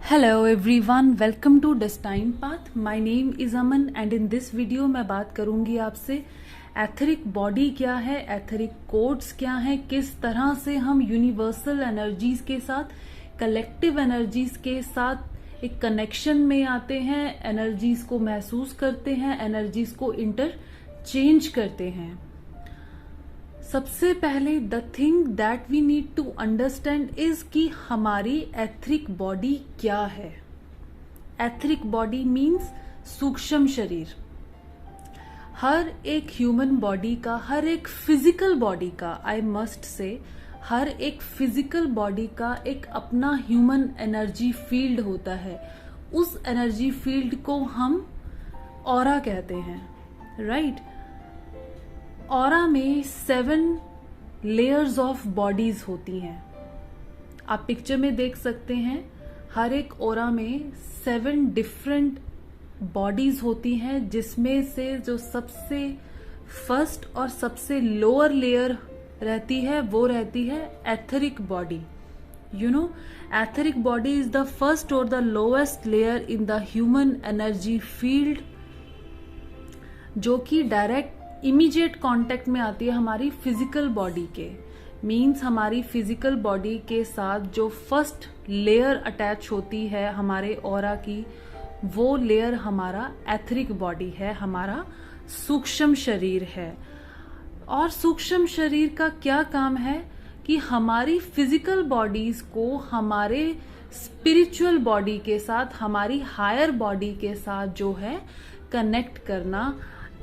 Hello everyone, welcome to Destined Path. My name is Aman and in this video मैं बात करूंगी आपसे etheric body क्या है, एथरिक कोड्स क्या है, किस तरह से हम यूनिवर्सल एनर्जीज के साथ, कलेक्टिव एनर्जीज के साथ एक कनेक्शन में आते हैं, एनर्जीज को महसूस करते हैं, एनर्जीज को इंटरचेंज करते हैं। सबसे पहले the thing that we need to understand is कि हमारी एथरिक बॉडी क्या है। एथरिक बॉडी मीन्स सूक्ष्म शरीर। हर एक ह्यूमन बॉडी का, हर एक फिजिकल बॉडी का, आई मस्ट से हर एक फिजिकल बॉडी का एक अपना ह्यूमन एनर्जी फील्ड होता है। उस एनर्जी फील्ड को हम ऑरा कहते हैं, राइट? ऑरा में 7 लेयर्स ऑफ बॉडीज होती हैं। आप पिक्चर में देख सकते हैं, हर एक ऑरा में 7 डिफरेंट बॉडीज होती हैं, जिसमें से जो सबसे फर्स्ट और सबसे लोअर लेयर रहती है वो रहती है etheric body. You know, etheric body is the first और the lowest layer in the human energy field, जो कि डायरेक्ट इमीडिएट कांटेक्ट में आती है हमारी फिजिकल बॉडी के। मीन्स हमारी फिजिकल बॉडी के साथ जो फर्स्ट लेयर अटैच होती है हमारे ऑरा की, वो लेयर हमारा एथरिक बॉडी है, हमारा सूक्ष्म शरीर है। और सूक्ष्म शरीर का क्या काम है कि हमारी फिजिकल बॉडीज को हमारे स्पिरिचुअल बॉडी के साथ, हमारी हायर बॉडी के साथ जो है कनेक्ट करना।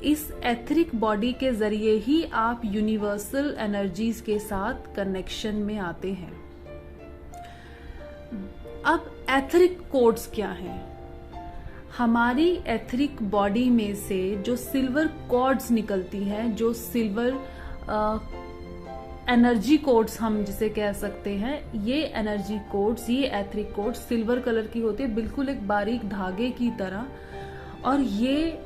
इस एथरिक बॉडी के जरिए ही आप यूनिवर्सल एनर्जीज के साथ कनेक्शन में आते हैं। अब एथरिक कोड्स क्या हैं? हमारी एथरिक बॉडी में से जो सिल्वर कॉर्ड्स निकलती हैं, जो सिल्वर एनर्जी कोड्स हम जिसे कह सकते हैं, ये एनर्जी कोड्स, ये एथरिक कोड्स सिल्वर कलर की होती है, बिल्कुल एक बारीक धागे की तरह। और ये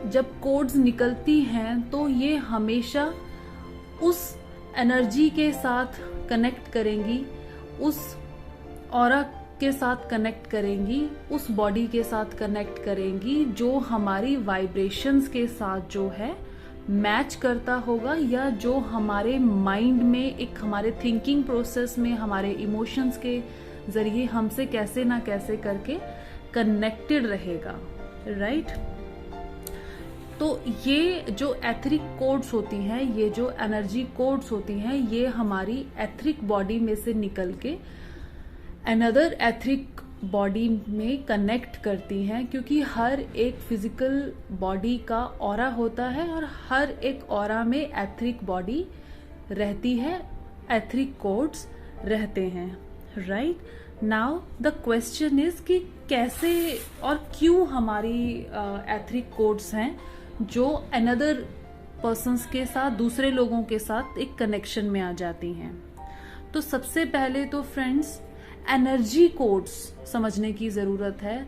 जब कोड्स निकलती हैं तो ये हमेशा उस एनर्जी के साथ कनेक्ट करेंगी, उस ऑरा के साथ कनेक्ट करेंगी, उस बॉडी के साथ कनेक्ट करेंगी जो हमारी वाइब्रेशंस के साथ जो है मैच करता होगा, या जो हमारे माइंड में, एक हमारे थिंकिंग प्रोसेस में, हमारे इमोशंस के जरिए हमसे कैसे ना कैसे करके कनेक्टेड रहेगा, राइट? तो ये जो एथरिक कोड्स होती हैं, ये जो एनर्जी कोड्स होती हैं, ये हमारी एथरिक बॉडी में से निकल के अनदर एथरिक बॉडी में कनेक्ट करती हैं, क्योंकि हर एक फिजिकल बॉडी का ऑरा होता है और हर एक ऑरा में एथरिक बॉडी रहती है, एथरिक कोड्स रहते हैं, right? Now the question is कि कैसे और क्यों हमारी एथरिक कोड्स हैं जो अनदर पर्सन्स के साथ, दूसरे लोगों के साथ एक कनेक्शन में आ जाती हैं। तो सबसे पहले तो फ्रेंड्स एनर्जी कोड्स समझने की जरूरत है,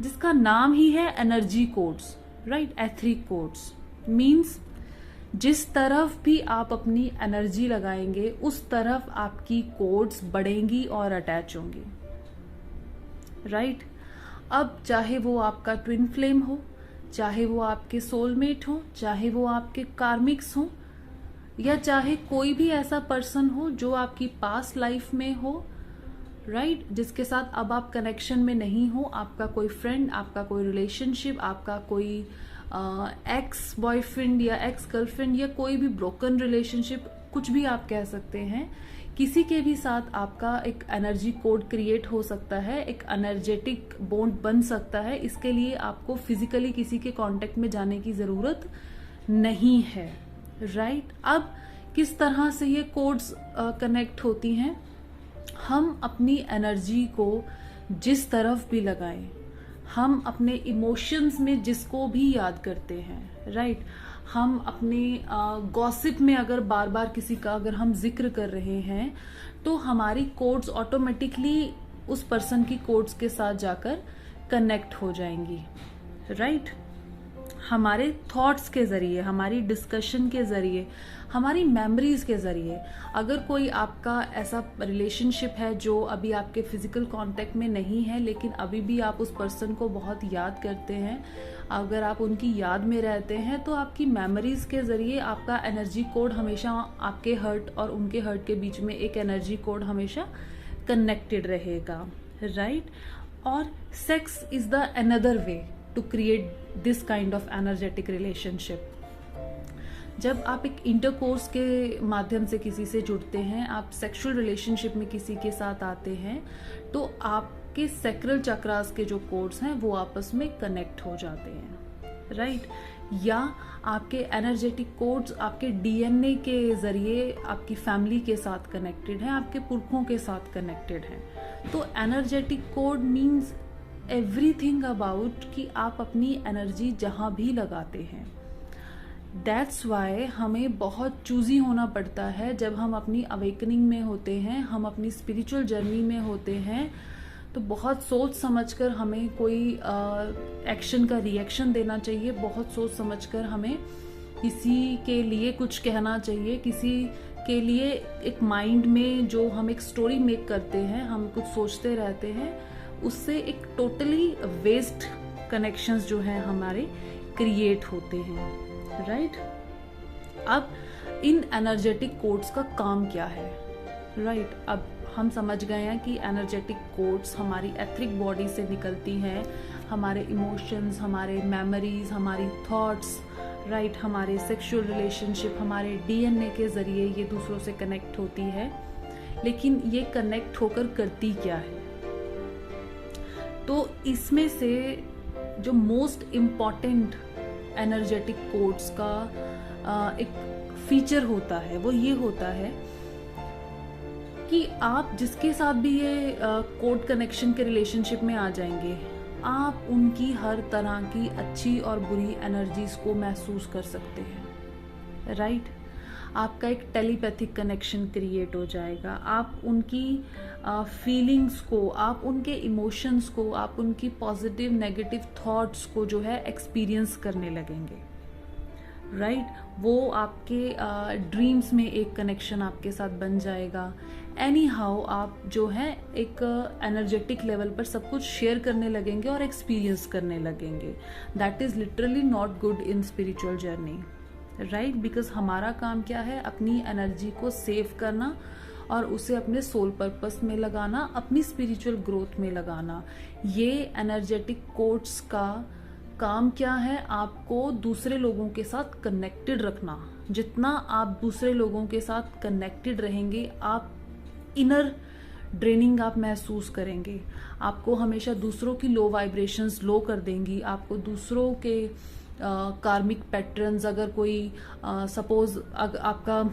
जिसका नाम ही है energy codes, right? Etheric codes means जिस तरफ भी आप अपनी एनर्जी लगाएंगे उस तरफ आपकी कोड्स बढ़ेंगी और अटैच होंगी, राइट? अब चाहे वो आपका ट्विन फ्लेम हो, चाहे वो आपके सोलमेट हो, चाहे वो आपके कार्मिक्स हो, या चाहे कोई भी ऐसा पर्सन हो जो आपकी पास्ट लाइफ में हो, राइट? जिसके साथ अब आप कनेक्शन में नहीं हो, आपका कोई फ्रेंड, आपका कोई रिलेशनशिप, आपका कोई एक्स बॉयफ्रेंड या एक्स गर्लफ्रेंड, या कोई भी ब्रोकन रिलेशनशिप, कुछ भी आप कह सकते हैं। किसी के भी साथ आपका एक एनर्जी कोड क्रिएट हो सकता है, एक एनर्जेटिक बॉन्ड बन सकता है। इसके लिए आपको फिजिकली किसी के कांटेक्ट में जाने की जरूरत नहीं है, राइट? अब किस तरह से ये कोड्स कनेक्ट होती हैं? हम अपनी एनर्जी को जिस तरफ भी लगाएं, हम अपने इमोशंस में जिसको भी याद करते हैं, राइट? हम अपने गॉसिप में अगर बार बार किसी का अगर हम जिक्र कर रहे हैं, तो हमारी कोड्स ऑटोमेटिकली उस पर्सन की कोड्स के साथ जाकर कनेक्ट हो जाएंगी, राइट? हमारे थॉट्स के ज़रिए, हमारी डिस्कशन के ज़रिए, हमारी मेमोरीज के ज़रिए। अगर कोई आपका ऐसा रिलेशनशिप है जो अभी आपके फिजिकल कांटेक्ट में नहीं है, लेकिन अभी भी आप उस पर्सन को बहुत याद करते हैं, अगर आप उनकी याद में रहते हैं, तो आपकी मेमोरीज के ज़रिए आपका एनर्जी कोड हमेशा आपके हर्ट और उनके हर्ट के बीच में एक एनर्जी कोड हमेशा कनेक्टेड रहेगा, राइट? और sex is the another way to create this kind of energetic relationship. जब आप एक इंटरकोर्स के माध्यम से किसी से जुड़ते हैं, आप सेक्सुअल रिलेशनशिप में किसी के साथ आते हैं, तो आपके सैक्रल चक्रास के जो कोड्स हैं वो आपस में कनेक्ट हो जाते हैं, राइट? या आपके एनर्जेटिक कोड्स आपके डीएनए के जरिए आपकी फैमिली के साथ कनेक्टेड हैं, आपके पुरखों के साथ कनेक्टेड हैं। तो energetic code means everything about कि आप अपनी एनर्जी जहां भी लगाते हैं। दैट्स वाई हमें बहुत चूजी होना पड़ता है जब हम अपनी अवेकनिंग में होते हैं, हम अपनी स्पिरिचुअल जर्नी में होते हैं, तो बहुत सोच समझकर हमें कोई एक्शन का रिएक्शन देना चाहिए, बहुत सोच समझकर हमें किसी के लिए कुछ कहना चाहिए, किसी के लिए एक माइंड में जो हम एक स्टोरी मेक करते हैं, हम कुछ सोचते रहते हैं, उससे एक टोटली वेस्ट कनेक्शंस जो हैं हमारे क्रिएट होते हैं, राइट? अब इन एनर्जेटिक कोड्स का काम क्या है, राइट? अब हम समझ गए हैं कि एनर्जेटिक कोड्स हमारी एथरिक बॉडी से निकलती हैं, हमारे इमोशंस, हमारे मेमोरीज, हमारी थॉट्स, राइट? हमारे सेक्सुअल रिलेशनशिप, हमारे डीएनए के जरिए ये दूसरों से कनेक्ट होती है। लेकिन ये कनेक्ट होकर करती क्या है? तो इसमें से जो मोस्ट इम्पॉर्टेंट एनर्जेटिक कोड्स का एक फीचर होता है वो ये होता है कि आप जिसके साथ भी ये कोड कनेक्शन के रिलेशनशिप में आ जाएंगे, आप उनकी हर तरह की अच्छी और बुरी एनर्जीज को महसूस कर सकते हैं, राइट? आपका एक टेलीपैथिक कनेक्शन क्रिएट हो जाएगा। आप उनकी फीलिंग्स को, आप उनके इमोशंस को, आप उनकी पॉजिटिव नेगेटिव थॉट्स को जो है एक्सपीरियंस करने लगेंगे, राइट? वो आपके ड्रीम्स में एक कनेक्शन आपके साथ बन जाएगा। एनी हाउ आप जो है एक एनर्जेटिक लेवल पर सब कुछ शेयर करने लगेंगे और एक्सपीरियंस करने लगेंगे। That is literally not good in spiritual journey, right? Because हमारा काम क्या है? अपनी एनर्जी को सेव करना और उसे अपने सोल पर्पस में लगाना, अपनी स्पिरिचुअल ग्रोथ में लगाना। ये एनर्जेटिक कोड्स का काम क्या है? आपको दूसरे लोगों के साथ कनेक्टेड रखना। जितना आप दूसरे लोगों के साथ कनेक्टेड रहेंगे, आप इनर ड्रेनिंग आप महसूस करेंगे। आपको हमेशा दूसरों की लो वाइब्रेशंस लो कर देंगी। आपको दूसरों के कार्मिक पैटर्न्स, अगर कोई सपोज आपका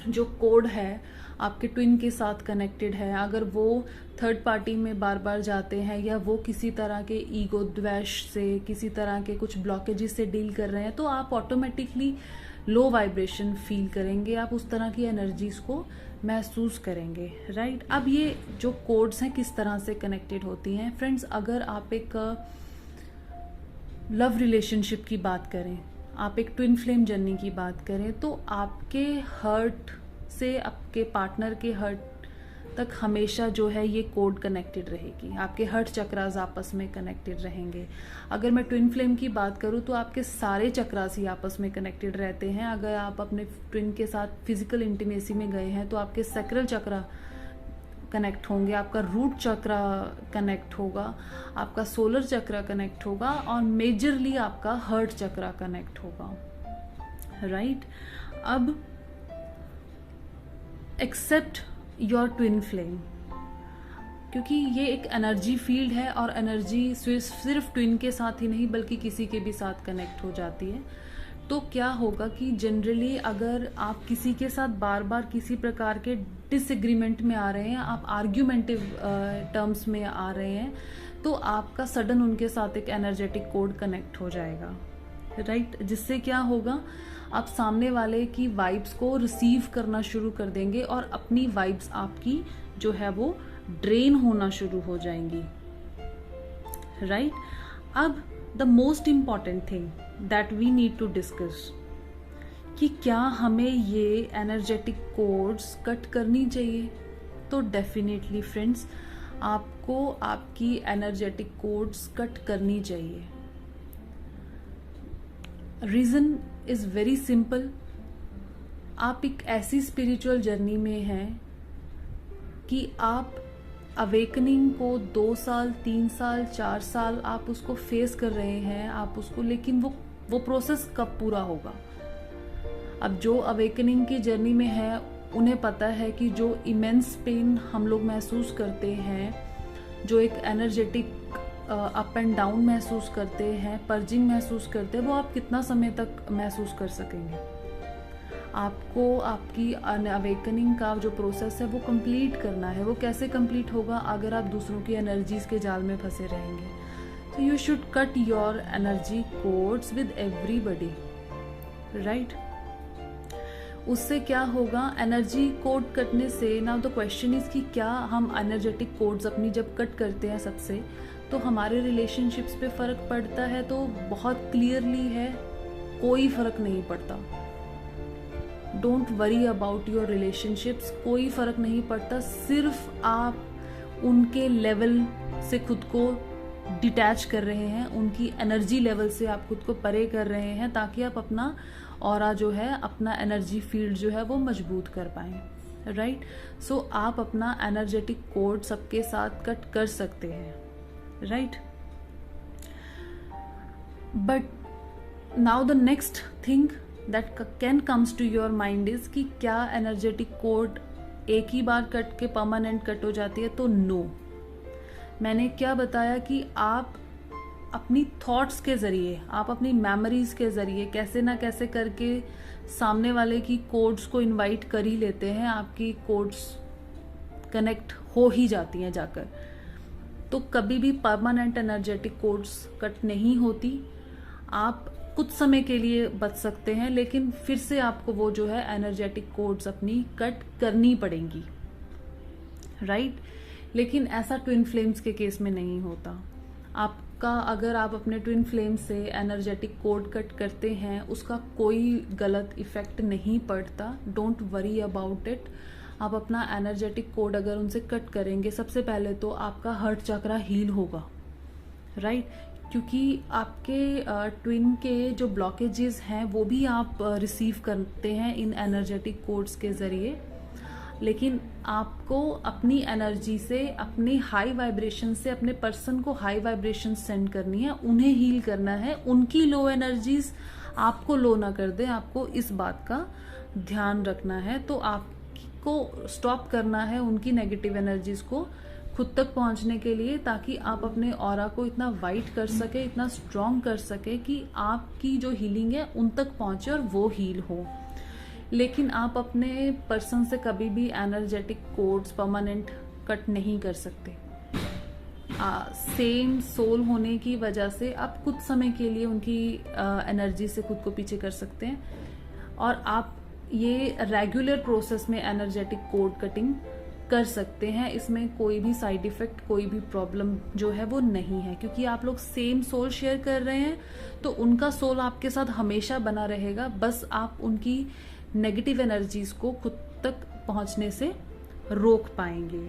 जो कोड है आपके ट्विन के साथ कनेक्टेड है, अगर वो थर्ड पार्टी में बार बार जाते हैं या वो किसी तरह के ईगो द्वेष से, किसी तरह के कुछ ब्लॉकेजेस से डील कर रहे हैं, तो आप ऑटोमेटिकली लो वाइब्रेशन फील करेंगे, आप उस तरह की एनर्जीज को महसूस करेंगे, राइट? अब ये जो कोड्स हैं किस तरह से कनेक्टेड होती हैं? फ्रेंड्स, अगर आप एक लव रिलेशनशिप की बात करें, आप एक ट्विन फ्लेम जर्नी की बात करें, तो आपके हर्ट से आपके पार्टनर के हर्ट तक हमेशा जो है ये कोड कनेक्टेड रहेगी। आपके हर्ट चक्रास आपस में कनेक्टेड रहेंगे। अगर मैं ट्विन फ्लेम की बात करूं तो आपके सारे चक्रास ही आपस में कनेक्टेड रहते हैं। अगर आप अपने ट्विन के साथ फिजिकल इंटीमेसी में गए हैं तो आपके सैक्रल चक्रा कनेक्ट होंगे, आपका रूट चक्रा कनेक्ट होगा, आपका सोलर चक्रा कनेक्ट होगा और मेजरली आपका हर्ट चक्रा कनेक्ट होगा, राइट? अब एक्सेप्ट योर ट्विन फ्लेम, क्योंकि ये एक एनर्जी फील्ड है और एनर्जी सिर्फ ट्विन के साथ ही नहीं बल्कि किसी के भी साथ कनेक्ट हो जाती है। तो क्या होगा कि जनरली अगर आप किसी के साथ बार बार किसी प्रकार के डिसएग्रीमेंट में आ रहे हैं, आप आर्ग्यूमेंटिव टर्म्स में आ रहे हैं, तो आपका सडन उनके साथ एक एनर्जेटिक कोड कनेक्ट हो जाएगा, राइट? जिससे क्या होगा, आप सामने वाले की वाइब्स को रिसीव करना शुरू कर देंगे और अपनी वाइब्स आपकी जो है वो ड्रेन होना शुरू हो जाएंगी, राइट? अब the most important thing that we need to discuss कि क्या हमें ये एनर्जेटिक कोड्स कट करनी चाहिए। तो डेफिनेटली फ्रेंड्स, आपको आपकी एनर्जेटिक कोड्स कट करनी चाहिए। Reason is very simple. आप एक ऐसी स्पिरिचुअल जर्नी में हैं कि आप अवेकनिंग को 2 साल 3 साल 4 साल आप उसको फेस कर रहे हैं, आप उसको, लेकिन वो प्रोसेस कब पूरा होगा। अब जो अवेकनिंग की जर्नी में है उन्हें पता है कि जो इमेंस पेन हम लोग महसूस करते हैं, जो एक एनर्जेटिक अप एंड डाउन महसूस करते हैं, पर्जिंग महसूस करते हैं, वो आप कितना समय तक महसूस कर सकेंगे। आपको आपकी अवेकनिंग का जो प्रोसेस है वो कंप्लीट करना है। वो कैसे कंप्लीट होगा अगर आप दूसरों की एनर्जीज के जाल में फंसे रहेंगे। तो you should cut your energy codes with everybody, right. उससे क्या होगा, एनर्जी कोड कटने से, नाउ द क्वेश्चन इज कि क्या हम एनर्जेटिक कोड्स अपनी जब कट करते हैं सबसे, तो हमारे रिलेशनशिप्स पे फर्क पड़ता है। तो बहुत क्लियरली है, कोई फर्क नहीं पड़ता। Don't worry about your relationships, कोई फर्क नहीं पड़ता। सिर्फ आप उनके लेवल से खुद को डिटैच कर रहे हैं, उनकी एनर्जी लेवल से आप खुद को परे कर रहे हैं, ताकि आप अपना ऑरा जो है, अपना एनर्जी फील्ड जो है वो मजबूत कर पाएं, राइट। सो आप अपना एनर्जेटिक कोड सबके साथ कट कर सकते हैं, right. But now the next thing that can comes to your mind is कि क्या एनर्जेटिक कोड एक ही बार कट के परमानेंट कट हो जाती है। तो नो, मैंने क्या बताया कि आप अपनी थॉट्स के जरिए, आप अपनी मेमोरीज के जरिए कैसे ना कैसे करके सामने वाले की कोड्स को इनवाइट कर ही लेते हैं, आपकी कोड्स कनेक्ट हो ही जाती हैं जाकर। तो कभी भी परमानेंट एनर्जेटिक कोड्स कट नहीं होती। आप कुछ समय के लिए बच सकते हैं, लेकिन फिर से आपको वो जो है एनर्जेटिक कोड्स अपनी कट करनी पड़ेंगी, राइट। लेकिन ऐसा ट्विन फ्लेम्स के केस में नहीं होता। आपका, अगर आप अपने ट्विन फ्लेम से एनर्जेटिक कोड कट करते हैं, उसका कोई गलत इफेक्ट नहीं पड़ता। Don't worry about it. आप अपना एनर्जेटिक कोड अगर उनसे कट करेंगे, सबसे पहले तो आपका हार्ट चक्रा हील होगा, राइट। क्योंकि आपके ट्विन के जो ब्लॉकेजेस हैं वो भी आप रिसीव करते हैं इन एनर्जेटिक कोड्स के जरिए। लेकिन आपको अपनी एनर्जी से, अपनी हाई वाइब्रेशन से अपने पर्सन को हाई वाइब्रेशन सेंड करनी है, उन्हें हील करना है। उनकी लो एनर्जीज आपको लो ना कर दे, आपको इस बात का ध्यान रखना है। तो आपको स्टॉप करना है उनकी नेगेटिव एनर्जीज को खुद तक पहुंचने के लिए, ताकि आप अपने ऑरा को इतना वाइट कर सके, इतना स्ट्रॉन्ग कर सके कि आपकी जो हीलिंग है उन तक पहुंचे और वो हील हो। लेकिन आप अपने पर्सन से कभी भी एनर्जेटिक कोड्स परमानेंट कट नहीं कर सकते। सेम सोल होने की वजह से आप कुछ समय के लिए उनकी एनर्जी से खुद को पीछे कर सकते हैं, और आप ये रेगुलर प्रोसेस में एनर्जेटिक कोड कटिंग कर सकते हैं। इसमें कोई भी साइड इफेक्ट, कोई भी प्रॉब्लम जो है वो नहीं है, क्योंकि आप लोग सेम सोल शेयर कर रहे हैं। तो उनका सोल आपके साथ हमेशा बना रहेगा, बस आप उनकी नेगेटिव एनर्जीज को खुद तक पहुंचने से रोक पाएंगे,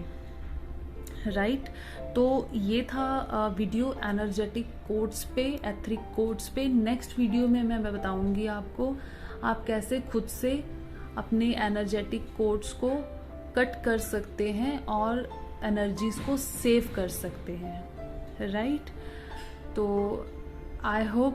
राइट। तो ये था वीडियो एनर्जेटिक कोड्स पे, एथरिक कोड्स पे। नेक्स्ट वीडियो में मैं बताऊंगी आपको आप कैसे खुद से अपने एनर्जेटिक कोड्स को कट कर सकते हैं और एनर्जीज को सेव कर सकते हैं, राइट। तो आई होप